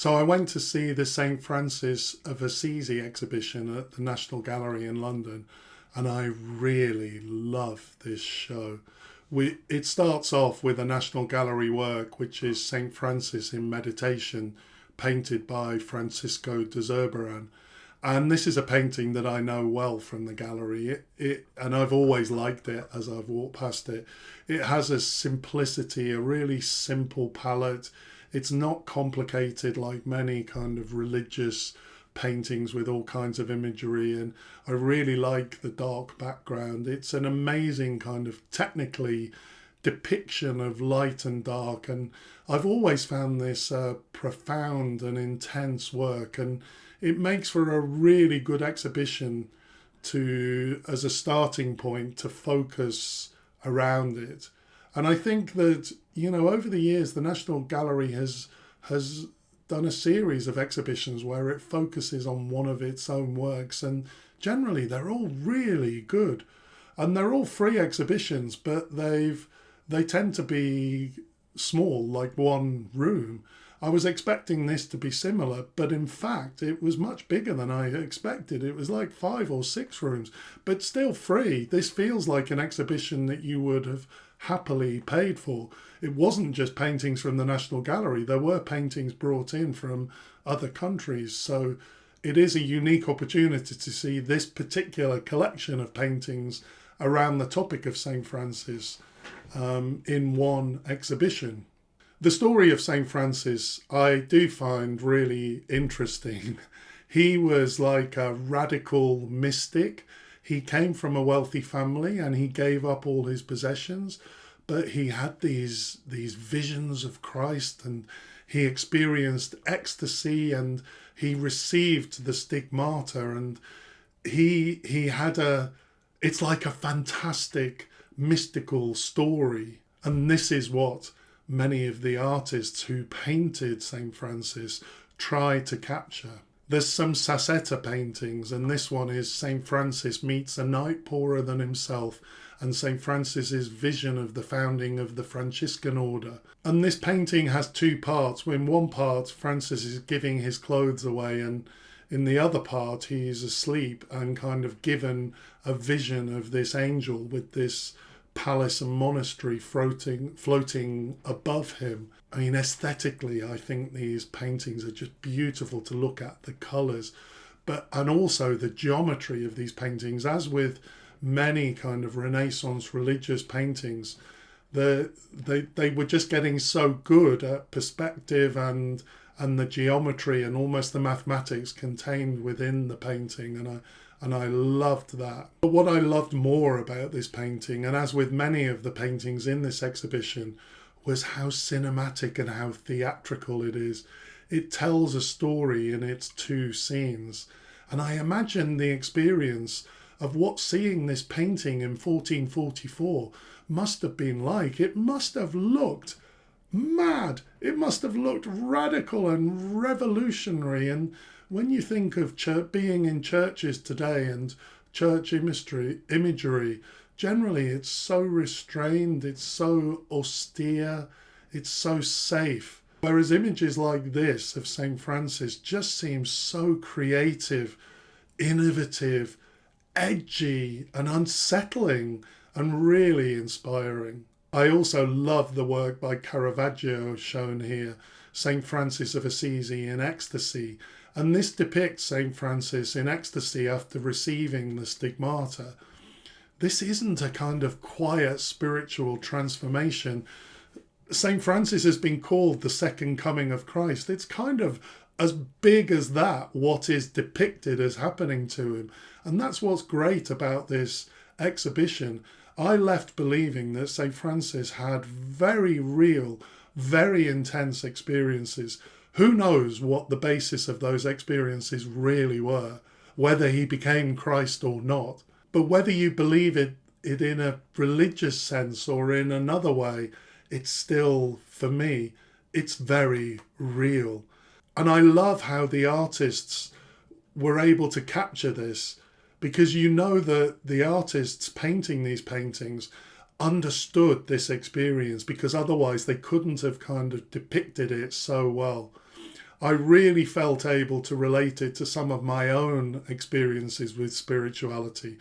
So I went to see the St. Francis of Assisi exhibition at the National Gallery in London, and I really love this show. It starts off with a National Gallery work, which is St. Francis in Meditation, painted by Francisco de Zurbaran. And this is a painting that I know well from the gallery. And I've always liked it as I've walked past it. It has a simplicity, a really simple palette. It's not complicated like many kind of religious paintings with all kinds of imagery. And I really like the dark background. It's an amazing kind of technically depiction of light and dark. And I've always found this profound and intense work. And it makes for a really good exhibition to as a starting point to focus around it. And I think that, over the years the National Gallery has done a series of exhibitions where it focuses on one of its own works, and generally they're all really good. And they're all free exhibitions, but they tend to be small, like one room. I was expecting this to be similar, but in fact, it was much bigger than I expected. It was like 5 or 6 rooms, but still free. This feels like an exhibition that you would have happily paid for. It wasn't just paintings from the National Gallery. There were paintings brought in from other countries. So it is a unique opportunity to see this particular collection of paintings around the topic of St. Francis in one exhibition. The story of St. Francis I do find really interesting. He was like a radical mystic. He came from a wealthy family and he gave up all his possessions, but he had these visions of Christ, and he experienced ecstasy, and he received the stigmata, and he had it's like a fantastic mystical story. And this is what many of the artists who painted St. Francis try to capture. There's some Sassetta paintings, and this one is St. Francis meets a night poorer than himself, and St. Francis's vision of the founding of the Franciscan order. And this painting has two parts. In one part, Francis is giving his clothes away, and in the other part, he is asleep and kind of given a vision of this angel with this palace and monastery floating above him. I mean, aesthetically, I think these paintings are just beautiful to look at, the colours, and also the geometry of these paintings. As with many kind of Renaissance religious paintings, they were just getting so good at perspective and the geometry and almost the mathematics contained within the painting, and I loved that. But what I loved more about this painting, and as with many of the paintings in this exhibition, was how cinematic and how theatrical it is. It tells a story in its two scenes. And I imagine the experience of what seeing this painting in 1444 must have been like. It must have looked mad. It must have looked radical and revolutionary. And when you think of being in churches today and church imagery, generally it's so restrained, it's so austere, it's so safe. Whereas images like this of St. Francis just seem so creative, innovative, edgy and unsettling and really inspiring. I also love the work by Caravaggio shown here, St. Francis of Assisi in ecstasy. And this depicts St. Francis in ecstasy after receiving the stigmata. This isn't a kind of quiet spiritual transformation. St. Francis has been called the second coming of Christ. It's kind of as big as that, what is depicted as happening to him. And that's what's great about this exhibition. I left believing that St. Francis had very real, very intense experiences. Who knows what the basis of those experiences really were, whether he became Christ or not. But whether you believe it in a religious sense or in another way, it's still, for me, it's very real. And I love how the artists were able to capture this, because you know that the artists painting these paintings understood this experience, because otherwise they couldn't have kind of depicted it so well. I really felt able to relate it to some of my own experiences with spirituality.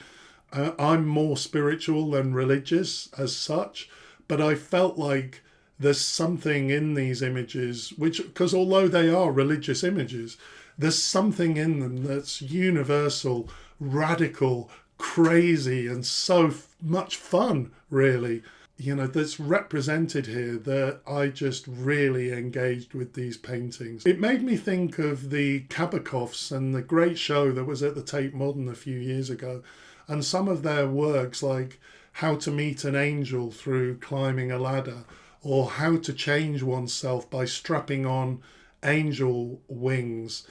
I'm more spiritual than religious as such, but I felt like there's something in these images, which, because although they are religious images, there's something in them that's universal, radical, crazy, and so much fun, really. You know, that's represented here that I just really engaged with these paintings. It made me think of the Kabakovs and the great show that was at the Tate Modern a few years ago, and some of their works like How to Meet an Angel Through Climbing a Ladder, or How to Change Oneself by Strapping on Angel Wings.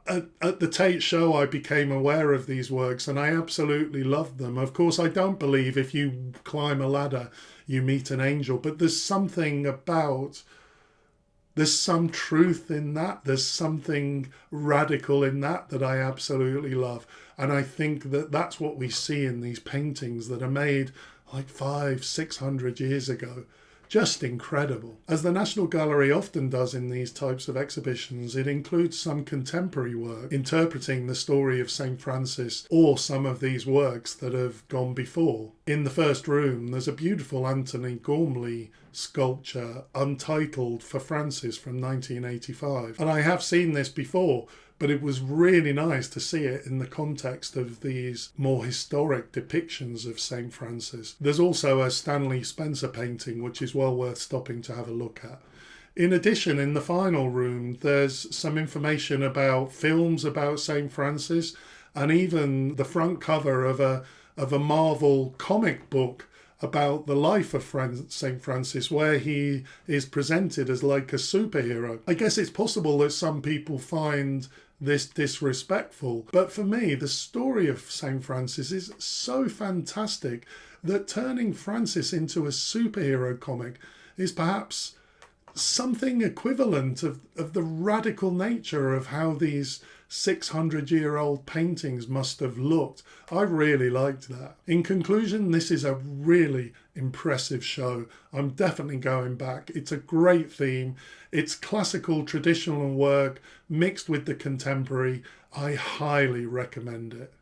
At the Tate show, I became aware of these works and I absolutely loved them. Of course, I don't believe if you climb a ladder, you meet an angel, but there's some truth in that. There's something radical in that I absolutely love. And I think that that's what we see in these paintings that are made like 500-600 years ago. Just incredible. As the National Gallery often does in these types of exhibitions, it includes some contemporary work interpreting the story of St. Francis or some of these works that have gone before. In the first room, there's a beautiful Anthony Gormley sculpture, Untitled, for Francis from 1985. And I have seen this before, but it was really nice to see it in the context of these more historic depictions of St. Francis. There's also a Stanley Spencer painting, which is well worth stopping to have a look at. In addition, in the final room, there's some information about films about St. Francis, and even the front cover of a Marvel comic book about the life of St. Francis, where he is presented as like a superhero. I guess it's possible that some people find this disrespectful, but for me, the story of St. Francis is so fantastic that turning Francis into a superhero comic is perhaps something equivalent of the radical nature of how these 600-year-old paintings must have looked. I really liked that. In conclusion, this is a really impressive show. I'm definitely going back. It's a great theme. It's classical, traditional work mixed with the contemporary. I highly recommend it.